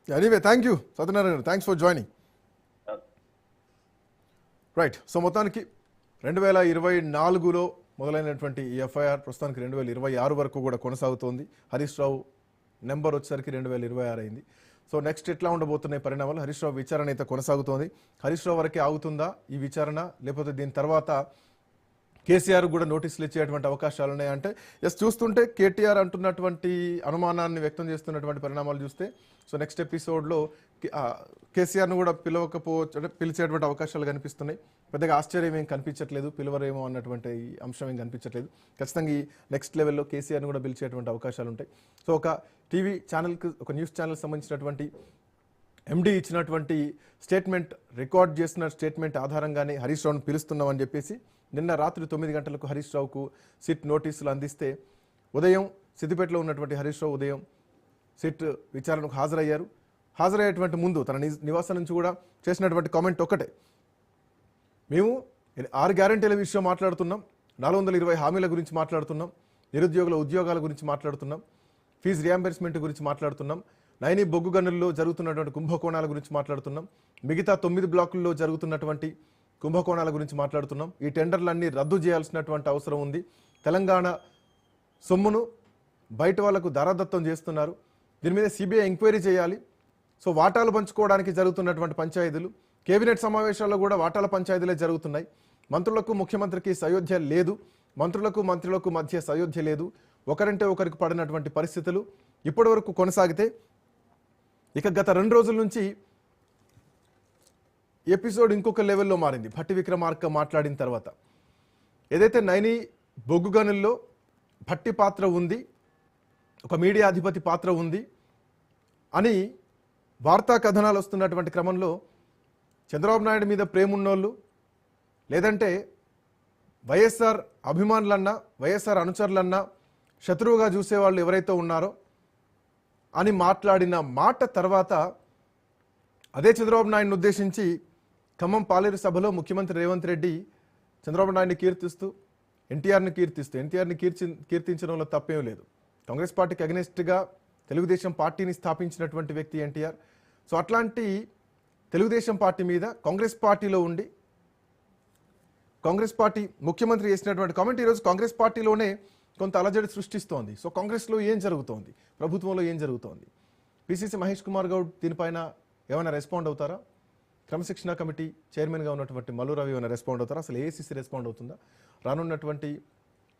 Anyway thank you Satyanarayana గారు, thanks for joining. Right. So మొత్తానికి 2024లో మొదలైనటువంటి ఈ ఎఫ్ఐఆర్ ప్రస్తుతానికి 2026 వరకు కూడా కొనసాగుతోంది. హరీష్ రావు నెంబర్ వచ్చేసరికి 2026 అయింది. సో నెక్స్ట్ ఎట్లా ఉండబోతున్నాయి పరిణామాలు? హరీష్ రావు విచారణ అయితే కొనసాగుతోంది. హరీష్ రావు వరకే ఆగుతుందా ఈ విచారణ, లేకపోతే దీని తర్వాత కేసీఆర్ కూడా నోటీసులు ఇచ్చేటువంటి అవకాశాలు ఉన్నాయంటే చూస్తుంటే కేటీఆర్ అంటున్నటువంటి అనుమానాన్ని వ్యక్తం చేస్తున్నటువంటి పరిణామాలు చూస్తే సో నెక్స్ట్ ఎపిసోడ్లో కేసీఆర్ను కూడా పిలవకపోవచ్చు, అంటే పిలిచేటువంటి అవకాశాలు కనిపిస్తున్నాయి. పెద్దగా ఆశ్చర్యం ఏం కనిపించట్లేదు, పిలవరేమో అన్నటువంటి అంశం ఏం కనిపించట్లేదు. ఖచ్చితంగా ఈ నెక్స్ట్ లెవెల్లో కేసీఆర్ను కూడా పిలిచేటువంటి అవకాశాలు ఉంటాయి. సో ఒక టీవీ ఛానల్కి, ఒక న్యూస్ ఛానల్ సంబంధించినటువంటి ఎండీ ఇచ్చినటువంటి స్టేట్మెంట్, రికార్డ్ చేసిన స్టేట్మెంట్ ఆధారంగానే హరీష్ రావును పిలుస్తున్నామని చెప్పేసి నిన్న రాత్రి 9 గంటలకు హరీష్ రావుకు సిట్ నోటీసులు అందిస్తే ఉదయం సిద్దిపేటలో ఉన్నటువంటి హరీష్ రావు ఉదయం సిట్ విచారణకు హాజరయ్యారు. హాజరయ్యేటువంటి ముందు తన నివాసం నుంచి కూడా చేసినటువంటి కామెంట్ ఒకటే, మేము 6 గ్యారంటీల విషయం మాట్లాడుతున్నాం, 420 హామీల గురించి మాట్లాడుతున్నాం, నిరుద్యోగుల ఉద్యోగాల గురించి మాట్లాడుతున్నాం, ఫీజు రియంబర్స్మెంట్ గురించి మాట్లాడుతున్నాం, నైని బొగ్గు గనుల్లో జరుగుతున్నటువంటి కుంభకోణాల గురించి మాట్లాడుతున్నాం, మిగతా 9 బ్లాకుల్లో జరుగుతున్నటువంటి కుంభకోణాల గురించి మాట్లాడుతున్నాం. ఈ టెండర్లన్నీ రద్దు చేయాల్సినటువంటి అవసరం ఉంది. తెలంగాణ సొమ్మును బయట వాళ్లకు దారాదత్తం చేస్తున్నారు. దీని మీద సిబిఐ ఎంక్వైరీ చేయాలి. సో వాటాలు పంచుకోవడానికి జరుగుతున్నటువంటి పంచాయతీలు, కేబినెట్ సమావేశాల్లో కూడా వాటాల పంచాయతీలే జరుగుతున్నాయి. మంత్రులకు ముఖ్యమంత్రికి సయోధ్య లేదు, మంత్రులకు మధ్య సయోధ్య లేదు. ఒకరంటే ఒకరికి పడినటువంటి పరిస్థితులు ఇప్పటి వరకు కొనసాగితే ఇక గత 2 రోజుల నుంచి ఎపిసోడ్ ఇంకొక లెవెల్లో మారింది. భట్టి విక్రమార్క మాట్లాడిన తర్వాత ఏదైతే నైని బొగ్గు గనుల్లో భట్టి పాత్ర ఉంది, ఒక మీడియా అధిపతి పాత్ర ఉంది అని వార్తా కథనాలు వస్తున్నటువంటి క్రమంలో చంద్రబాబు నాయుడు మీద ప్రేమ ఉన్నోళ్ళు, లేదంటే వైఎస్ఆర్ అభిమానులన్నా వైఎస్ఆర్ అనుచరులన్నా శత్రువుగా చూసేవాళ్ళు ఎవరైతే ఉన్నారో అని మాట్లాడిన మాట తర్వాత అదే చంద్రబాబు నాయుడిని ఉద్దేశించి ఖమ్మం పాలేరు సభలో ముఖ్యమంత్రి రేవంత్ రెడ్డి చంద్రబాబు నాయుడిని కీర్తిస్తూ ఎన్టీఆర్ని కీర్తించడంలో తప్పేం లేదు. కాంగ్రెస్ పార్టీకి అగెనిస్ట్గా తెలుగుదేశం పార్టీని స్థాపించినటువంటి వ్యక్తి ఎన్టీఆర్. సో అట్లాంటి తెలుగుదేశం పార్టీ మీద కాంగ్రెస్ పార్టీలో ఉండి కాంగ్రెస్ పార్టీ ముఖ్యమంత్రి చేసినటువంటి కామెంట్ ఈరోజు కాంగ్రెస్ పార్టీలోనే కొంత అలజడి సృష్టిస్తోంది. సో కాంగ్రెస్లో ఏం జరుగుతోంది, ప్రభుత్వంలో ఏం జరుగుతోంది, పిసిసి మహేష్ కుమార్ గౌడ్ దీనిపైన ఏమైనా రెస్పాండ్ అవుతారా? క్రమశిక్షణ కమిటీ చైర్మన్గా ఉన్నటువంటి మల్లు రవి ఏమైనా రెస్పాండ్ అవుతారా? అసలు ఏఐసిసి రెస్పాండ్ అవుతుందా? రానున్నటువంటి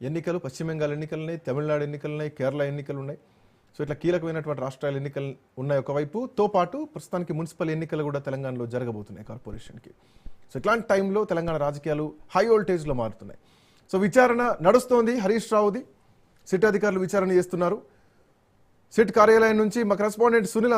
ఎన్నికలు, పశ్చిమ బెంగాల్ ఎన్నికలు ఉన్నాయి, తమిళనాడు ఎన్నికలు ఉన్నాయి, కేరళ ఎన్నికలు ఉన్నాయి. సో ఇట్లా కీలకమైనటువంటి రాష్ట్రాల ఎన్నికలు ఉన్నాయి ఒకవైపుతో పాటు ప్రస్తుతానికి మున్సిపల్ ఎన్నికలు కూడా తెలంగాణలో జరగబోతున్నాయి కార్పొరేషన్కి. సో ఇట్లాంటి టైంలో తెలంగాణ రాజకీయాలు హై వోల్టేజ్లో మారుతున్నాయి. సో విచారణ నడుస్తోంది హరీష్ రావుది. సిట్ అధికారులు విచారణ చేస్తున్నారు. సిట్ కార్యాలయం నుంచి మా కరెస్పాండెంట్ సునీల్